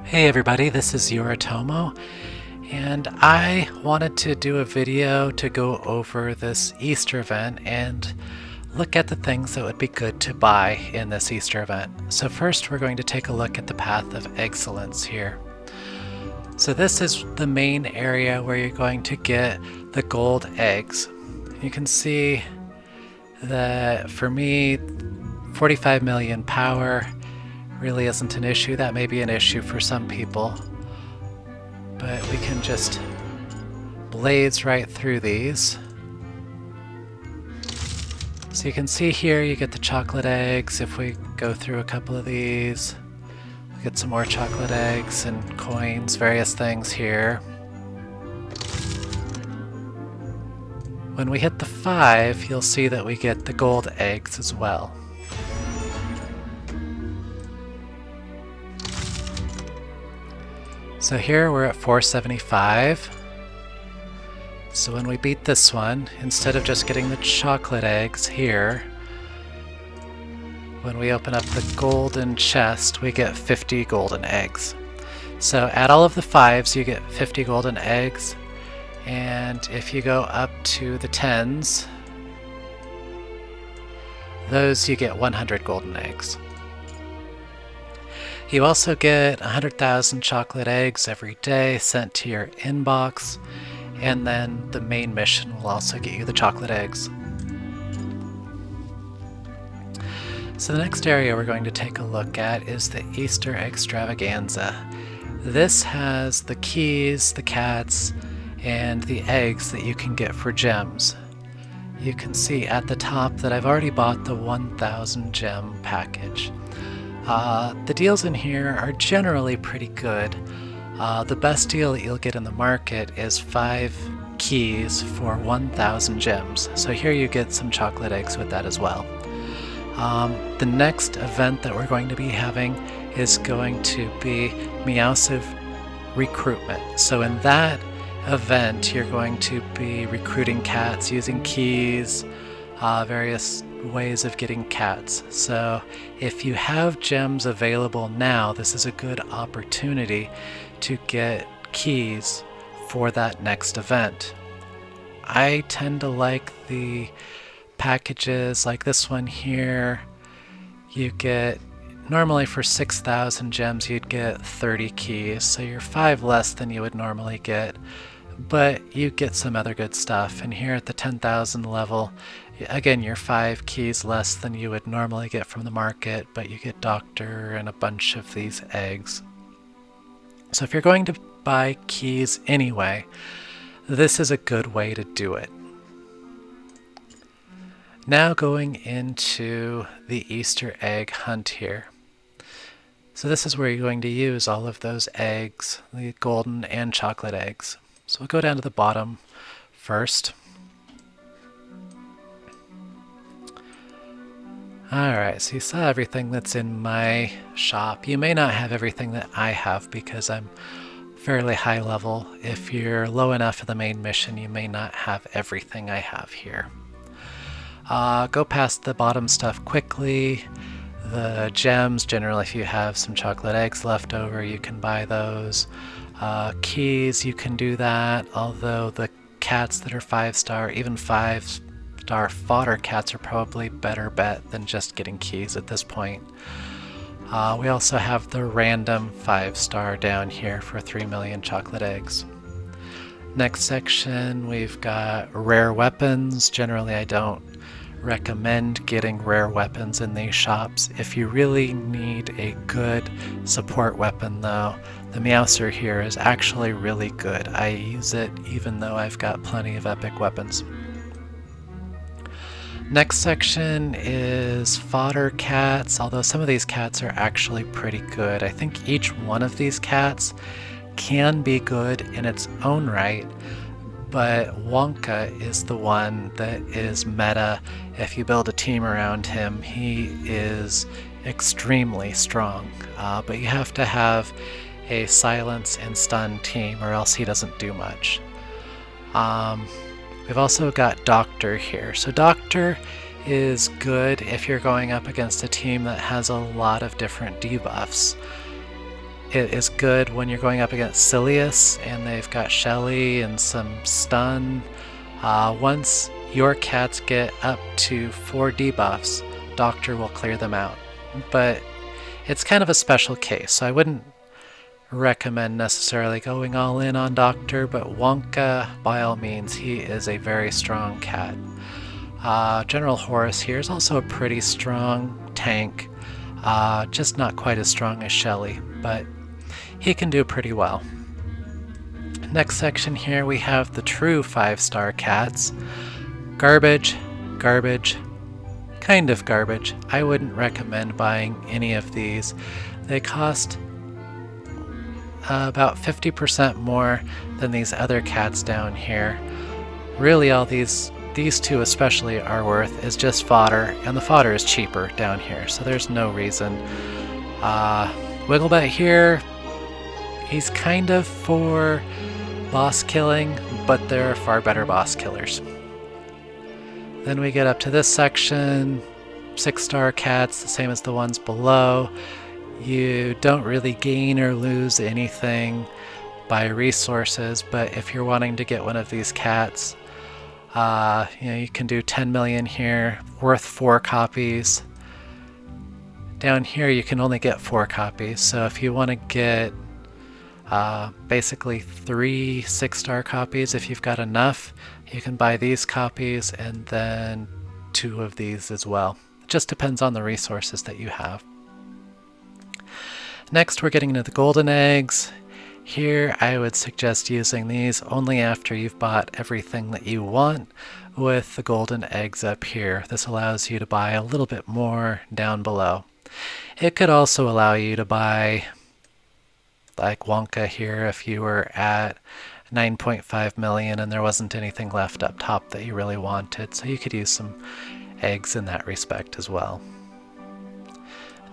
Hey everybody, this is Yoritomo, and I wanted to do a video to go over this Easter event and look at the things that would be good to buy in this Easter event. So first we're going to take a look at the Path of Excellence here. So this is the main area where you're going to get the gold eggs. You can see that for me, 45 million power really isn't an issue. That may be an issue for some people, but we can just blaze right through these. So you can see here you get the chocolate eggs. If we go through a couple of these, we get some more chocolate eggs and coins, various things here. When we hit the 5, you'll see that we get the gold eggs as well. So here we're at 475. So when we beat this one, instead of just getting the chocolate eggs here, when we open up the golden chest, we get 50 golden eggs. So at all of the 5s, you get 50 golden eggs. And if you go up to the 10s, those you get 100 golden eggs. You also get 100,000 chocolate eggs every day sent to your inbox, and then the main mission will also get you the chocolate eggs. So the next area we're going to take a look at is the Easter Eggstravaganza. This has the keys, the cats, and the eggs that you can get for gems. You can see at the top that I've already bought the 1000 gem package. The deals in here are generally pretty good. The best deal that you'll get in the market is 5 keys for 1000 gems. So here you get some chocolate eggs with that as well. The next event that we're going to be having is going to be Meowsive Recruitment. So in that event, you're going to be recruiting cats using keys, various ways of getting cats. So if you have gems available now, this is a good opportunity to get keys for that next event. I tend to like the packages like this one here. You get, normally for 6,000 gems you'd get 30 keys, so you're 5 less than you would normally get, but you get some other good stuff. And here at the 10,000 level, again, you're 5 keys less than you would normally get from the market, but you get Doctor and a bunch of these eggs. So if you're going to buy keys anyway, this is a good way to do it. Now going into the Easter egg hunt here. So this is where you're going to use all of those eggs, the golden and chocolate eggs. So we'll go down to the bottom first. Alright, so you saw everything that's in my shop. You may not have everything that I have because I'm fairly high level. If you're low enough for the main mission, you may not have everything I have here. Go past the bottom stuff quickly. The gems, generally if you have some chocolate eggs left over, you can buy those. Keys, you can do that, although the cats that are 5-star, even 5-star fodder cats are probably better bet than just getting keys at this point. We also have the random 5-star down here for 3 million chocolate eggs. Next section, we've got rare weapons. Generally, I don't recommend getting rare weapons in these shops. If you really need a good support weapon though, the Meowser here is actually really good. I use it even though I've got plenty of epic weapons. Next section is fodder cats, although some of these cats are actually pretty good. I think each one of these cats can be good in its own right, but Wonka is the one that is meta. If you build a team around him, he is extremely strong, but you have to have a silence and stun team or else he doesn't do much. We've also got Doctor here. So Doctor is good if you're going up against a team that has a lot of different debuffs. it is good when you're going up against Silius and they've got Shelly and some stun. Once your cats get up to 4 debuffs, Doctor will clear them out. But it's kind of a special case, so I wouldn't recommend necessarily going all in on Doctor, but Wonka, by all means, he is a very strong cat. General Horus here is also a pretty strong tank, just not quite as strong as Shelly, but he can do pretty well. Next section here we have the true 5-star cats. Garbage, garbage, kind of garbage. I wouldn't recommend buying any of these. They cost about 50% more than these other cats down here. Really all these two especially are worth is just fodder, and the fodder is cheaper down here, so there's no reason. Wigglebet here, he's kind of for boss killing, but there are far better boss killers. Then we get up to this section, 6-star cats, the same as the ones below. You don't really gain or lose anything by resources, but if you're wanting to get one of these cats, you can do 10 million here, worth 4 copies. Down here you can only get 4 copies, so if you want to get basically 3 6-star copies, if you've got enough, you can buy these copies and then 2 of these as well. It just depends on the resources that you have. Next we're getting into the golden eggs. Here I would suggest using these only after you've bought everything that you want with the golden eggs up here. This allows you to buy a little bit more down below. It could also allow you to buy, like Wonka here, if you were at 9.5 million and there wasn't anything left up top that you really wanted, so you could use some eggs in that respect as well.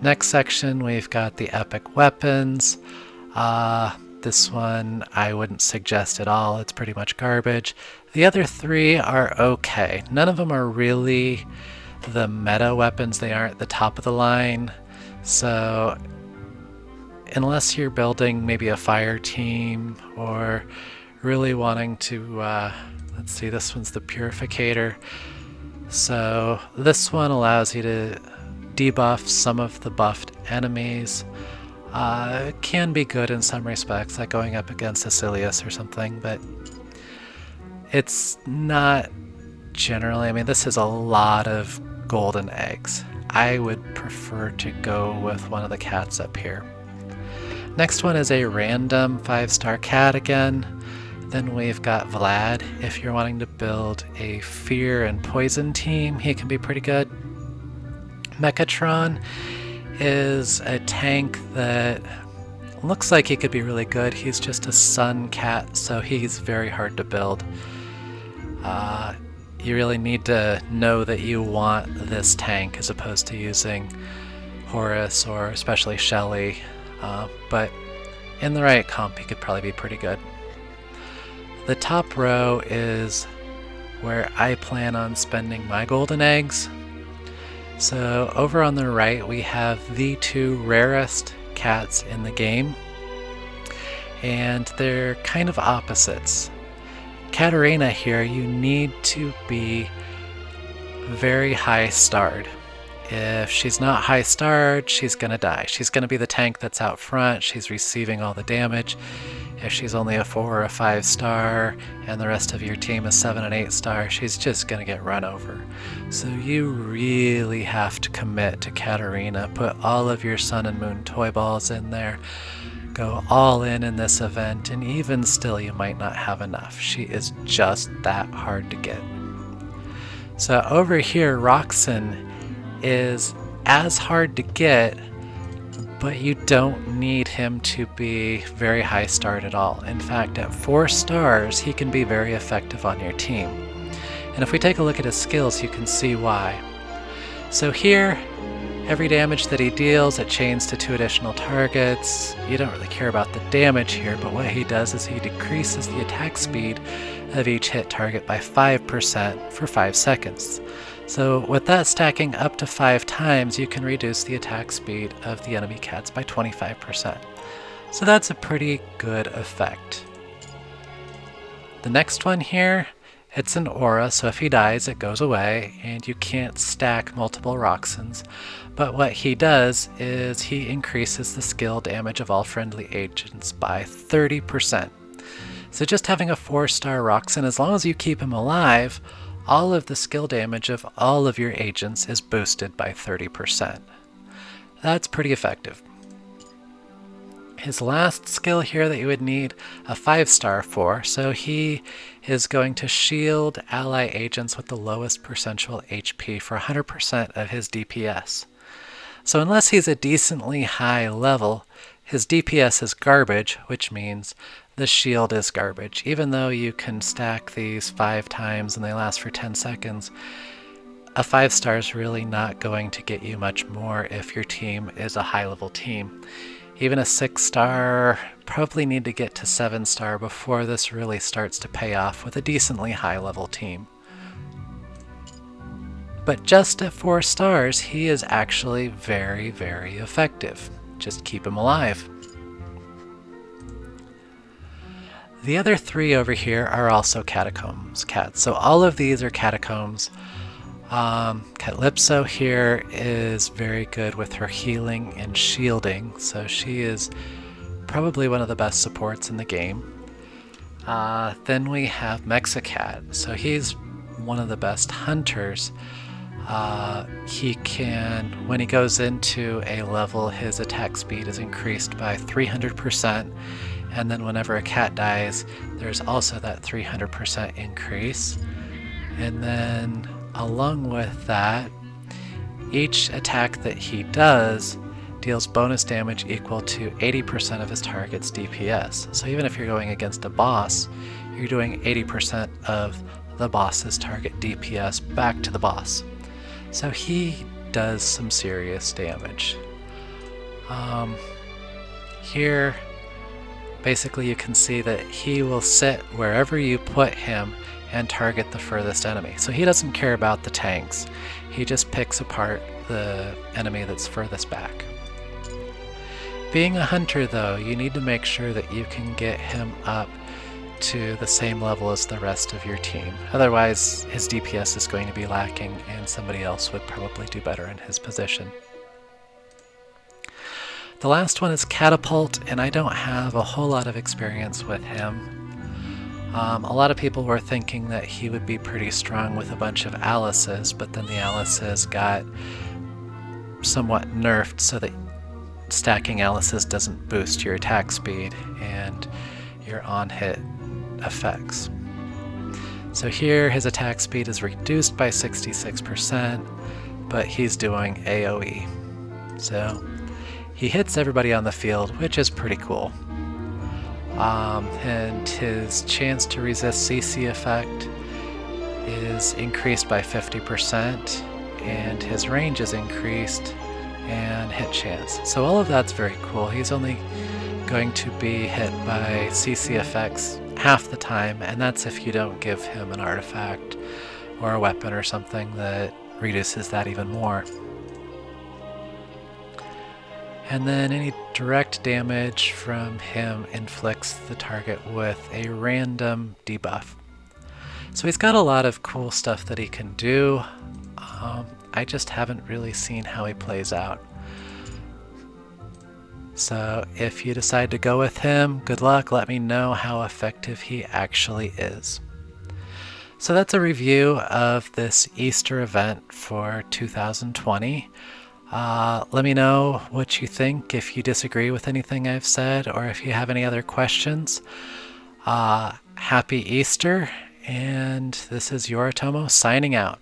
Next section we've got the epic weapons. This one I wouldn't suggest at all, it's pretty much garbage. The other 3 are okay. None of them are really the meta weapons, they aren't the top of the line, so unless you're building maybe a fire team or really wanting to, let's see, this one's the Purificator. So this one allows you to debuff some of the buffed enemies. It can be good in some respects, like going up against Silius or something, but it's not generally. I mean, this is a lot of golden eggs. I would prefer to go with one of the cats up here. Next one is a random 5-star cat again. Then we've got Vlad. If you're wanting to build a fear and poison team, he can be pretty good. Mechatron is a tank that looks like he could be really good. He's just a sun cat, so he's very hard to build. You really need to know that you want this tank as opposed to using Horus or especially Shelly, but in the right comp he could probably be pretty good. The top row is where I plan on spending my golden eggs. So over on the right we have the 2 rarest cats in the game, and they're kind of opposites. Katarina here, you need to be very high starred. If she's not high starred, she's gonna die. She's gonna be the tank that's out front, she's receiving all the damage. If she's only a 4 or a 5-star and the rest of your team is 7 and 8-star, she's just gonna get run over. So you really have to commit to Katarina. Put all of your Sun and Moon toy balls in there. Go all in this event, and even still you might not have enough. She is just that hard to get. So over here, Roxanne is as hard to get, but you don't need him to be very high starred at all. In fact, at 4 stars, he can be very effective on your team. And if we take a look at his skills, you can see why. So here, every damage that he deals, it chains to 2 additional targets. You don't really care about the damage here, but what he does is he decreases the attack speed of each hit target by 5% for 5 seconds. So with that stacking up to 5 times, you can reduce the attack speed of the enemy cats by 25%. So that's a pretty good effect. The next one here, it's an aura, so if he dies, it goes away, and you can't stack multiple Roxans. But what he does is he increases the skill damage of all friendly agents by 30%. So just having a 4-star Roxan, as long as you keep him alive, all of the skill damage of all of your agents is boosted by 30%. That's pretty effective. His last skill here that you would need a 5-star for, so he is going to shield ally agents with the lowest percentual HP for 100% of his DPS. So unless he's a decently high level, his DPS is garbage, which means the shield is garbage. Even though you can stack these 5 times and they last for 10 seconds, a 5-star is really not going to get you much more if your team is a high-level team. Even a 6-star, probably need to get to 7-star before this really starts to pay off with a decently high-level team. But just at 4 stars, he is actually very, very effective. Just keep him alive. The other 3 over here are also catacombs cats. So all of these are catacombs. Calypso here is very good with her healing and shielding, so she is probably one of the best supports in the game. Then we have Mexicat, so he's one of the best hunters. He can, when he goes into a level, his attack speed is increased by 300%, and then whenever a cat dies, there's also that 300% increase. And then along with that, each attack that he does deals bonus damage equal to 80% of his target's DPS. So even if you're going against a boss, you're doing 80% of the boss's target DPS back to the boss. So he does some serious damage. Here, basically you can see that he will sit wherever you put him and target the furthest enemy. So he doesn't care about the tanks. He just picks apart the enemy that's furthest back. Being a hunter though, you need to make sure that you can get him up to the same level as the rest of your team. Otherwise, his DPS is going to be lacking and somebody else would probably do better in his position. The last one is Catapult, and I don't have a whole lot of experience with him. A lot of people were thinking that he would be pretty strong with a bunch of Alices, but then the Alices got somewhat nerfed so that stacking Alices doesn't boost your attack speed and your on-hit effects. So here his attack speed is reduced by 66%, but he's doing AoE. So he hits everybody on the field, which is pretty cool. And his chance to resist CC effect is increased by 50%, and his range is increased, and hit chance. So all of that's very cool. He's only going to be hit by CC effects half the time, and that's if you don't give him an artifact or a weapon or something that reduces that even more. And then any direct damage from him inflicts the target with a random debuff. So he's got a lot of cool stuff that he can do. I just haven't really seen how he plays out. So if you decide to go with him, good luck. Let me know how effective he actually is. So that's a review of this Easter event for 2020. Let me know what you think, if you disagree with anything I've said, or if you have any other questions. Happy Easter, and this is Yoritomo signing out.